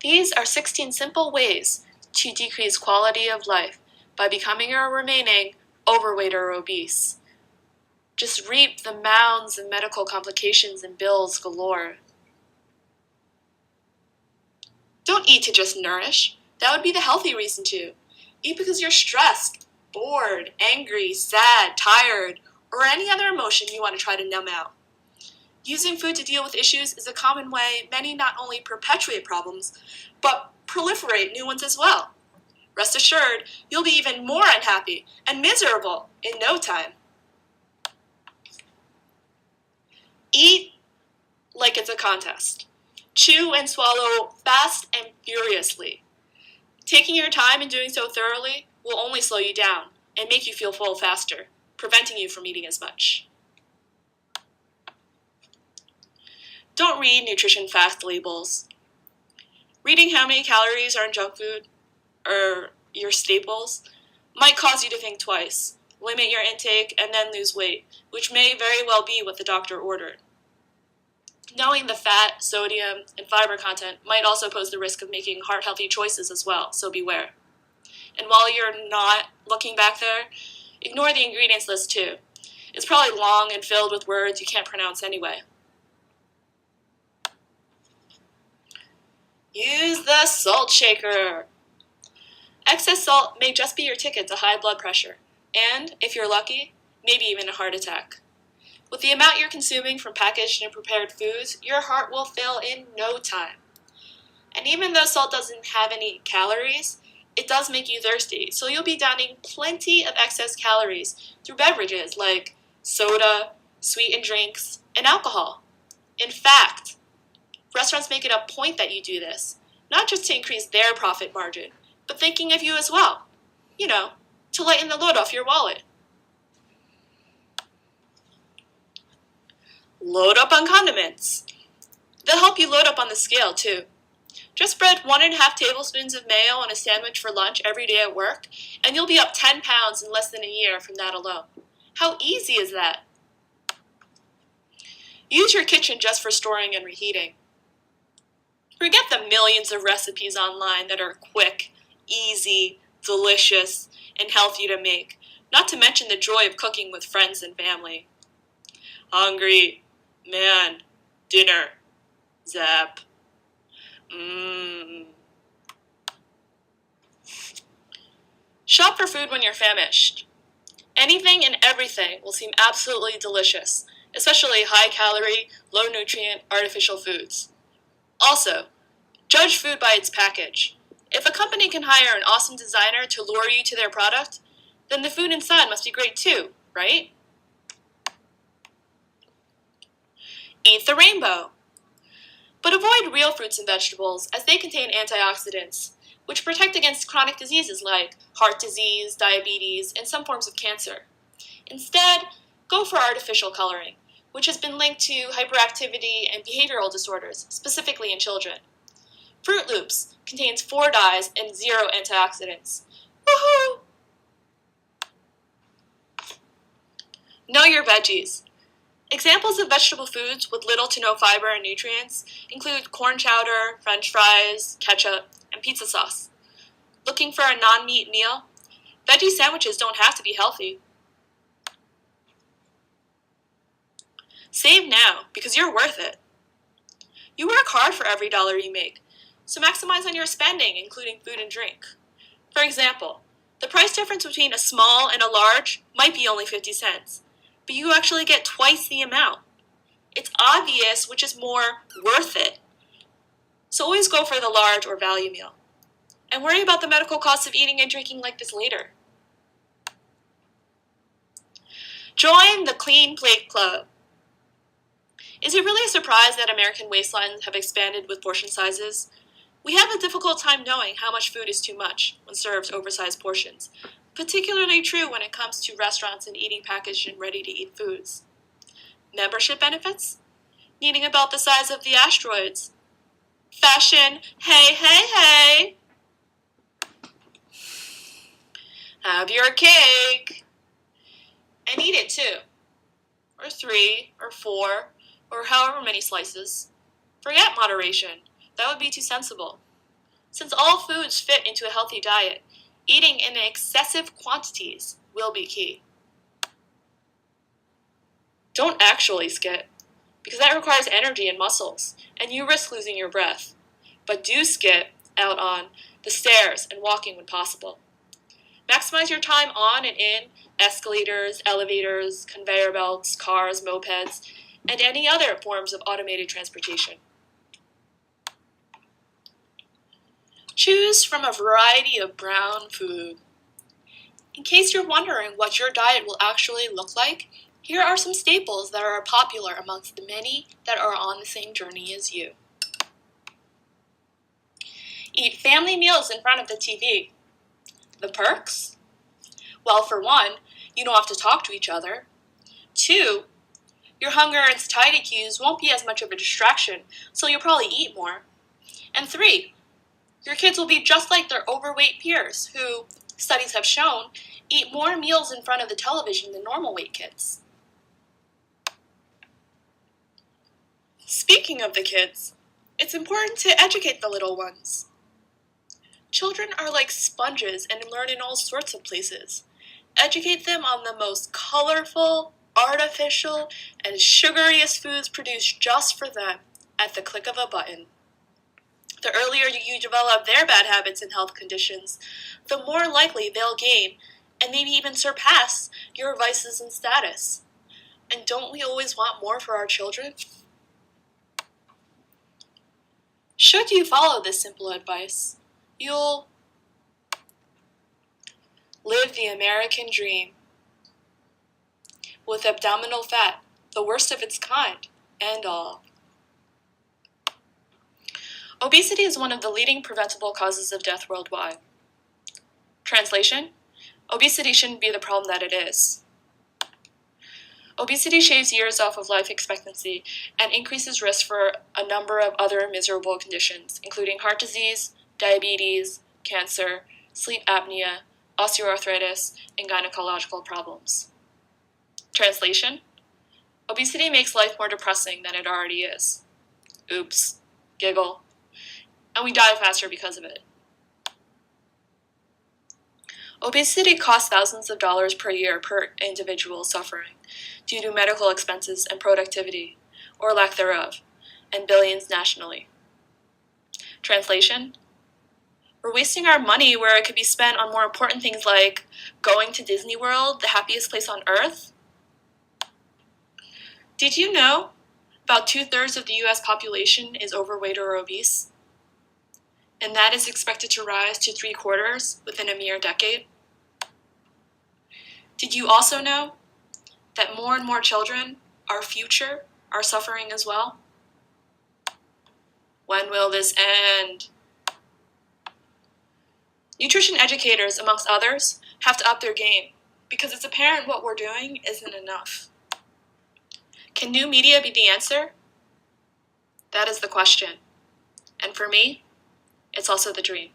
These are 16 simple ways to decrease quality of life by becoming or remaining overweight or obese. Just reap the mounds of medical complications and bills galore. Don't eat to just nourish. That would be the healthy reason to. Eat because you're stressed, bored, angry, sad, tired, or any other emotion you want to try to numb out. Using food to deal with issues is a common way many not only perpetuate problems, but proliferate new ones as well. Rest assured, you'll be even more unhappy and miserable in no time. Eat like it's a contest. Chew and swallow fast and furiously. Taking your time and doing so thoroughly will only slow you down and make you feel full faster, preventing you from eating as much. Don't read nutrition fact labels. Reading how many calories are in junk food or your staples might cause you to think twice, limit your intake, and then lose weight, which may very well be what the doctor ordered. Knowing the fat, sodium, and fiber content might also pose the risk of making heart-healthy choices as well, so beware. And while you're not looking back there, ignore the ingredients list too. It's probably long and filled with words you can't pronounce anyway. Use the salt shaker. Excess salt may just be your ticket to high blood pressure, and, if you're lucky, maybe even a heart attack. With the amount you're consuming from packaged and prepared foods, your heart will fail in no time. And even though salt doesn't have any calories, it does make you thirsty, so you'll be downing plenty of excess calories through beverages like soda, sweetened drinks, and alcohol. In fact, restaurants make it a point that you do this, not just to increase their profit margin, but thinking of you as well. To lighten the load off your wallet. Load up on condiments. They'll help you load up on the scale, too. Just spread 1.5 tablespoons of mayo on a sandwich for lunch every day at work, and you'll be up 10 pounds in less than a year from that alone. How easy is that? Use your kitchen just for storing and reheating. Forget the millions of recipes online that are quick, easy, delicious, and healthy to make, not to mention the joy of cooking with friends and family. Hungry, man, dinner, zap. Shop for food when you're famished. Anything and everything will seem absolutely delicious, especially high-calorie, low-nutrient, artificial foods. Also, judge food by its package. If a company can hire an awesome designer to lure you to their product, then the food inside must be great too, right? Eat the rainbow. But avoid real fruits and vegetables as they contain antioxidants, which protect against chronic diseases like heart disease, diabetes, and some forms of cancer. Instead, go for artificial coloring, which has been linked to hyperactivity and behavioral disorders, specifically in children. Fruit Loops contains 4 dyes and 0 antioxidants. Woohoo! Know your veggies. Examples of vegetable foods with little to no fiber and nutrients include corn chowder, french fries, ketchup, and pizza sauce. Looking for a non-meat meal? Veggie sandwiches don't have to be healthy. Save now, because you're worth it. You work hard for every dollar you make, so maximize on your spending, including food and drink. For example, the price difference between a small and a large might be only 50 cents, but you actually get twice the amount. It's obvious which is more worth it. So always go for the large or value meal. And worry about the medical costs of eating and drinking like this later. Join the Clean Plate Club. Is it really a surprise that American waistlines have expanded with portion sizes? We have a difficult time knowing how much food is too much when served oversized portions, particularly true when it comes to restaurants and eating packaged and ready-to-eat foods. Membership benefits? Needing about the size of the asteroids. Fashion, hey, hey, hey! Have your cake! And eat it too. Or 3, or 4, or however many slices. Forget moderation. That would be too sensible. Since all foods fit into a healthy diet, eating in excessive quantities will be key. Don't actually skip, because that requires energy and muscles, and you risk losing your breath. But do skip out on the stairs and walking when possible. Maximize your time on and in escalators, elevators, conveyor belts, cars, mopeds, and any other forms of automated transportation. Choose from a variety of brown food. In case you're wondering what your diet will actually look like, here are some staples that are popular amongst the many that are on the same journey as you. Eat family meals in front of the TV. The perks? Well, for one, you don't have to talk to each other. 2, your hunger and satiety cues won't be as much of a distraction, so you'll probably eat more. And 3, your kids will be just like their overweight peers, who, studies have shown, eat more meals in front of the television than normal weight kids. Speaking of the kids, it's important to educate the little ones. Children are like sponges and learn in all sorts of places. Educate them on the most colorful, artificial, and sugariest foods produced just for them at the click of a button. The earlier you develop their bad habits and health conditions, the more likely they'll gain and maybe even surpass your vices and status. And don't we always want more for our children? Should you follow this simple advice, you'll live the American dream with abdominal fat, the worst of its kind, and all. Obesity is one of the leading preventable causes of death worldwide. Translation: obesity shouldn't be the problem that it is. Obesity shaves years off of life expectancy and increases risk for a number of other miserable conditions, including heart disease, diabetes, cancer, sleep apnea, osteoarthritis, and gynecological problems. Translation: obesity makes life more depressing than it already is. Oops. Giggle. And we die faster because of it. Obesity costs thousands of dollars per year per individual suffering due to medical expenses and productivity, or lack thereof, and billions nationally. Translation: we're wasting our money where it could be spent on more important things like going to Disney World, the happiest place on earth. Did you know about 2/3 of the US population is overweight or obese? And that is expected to rise to 3/4 within a mere decade. Did you also know that more and more children, our future, are suffering as well? When will this end? Nutrition educators, amongst others, have to up their game because it's apparent what we're doing isn't enough. Can new media be the answer? That is the question. And for me, it's also the dream.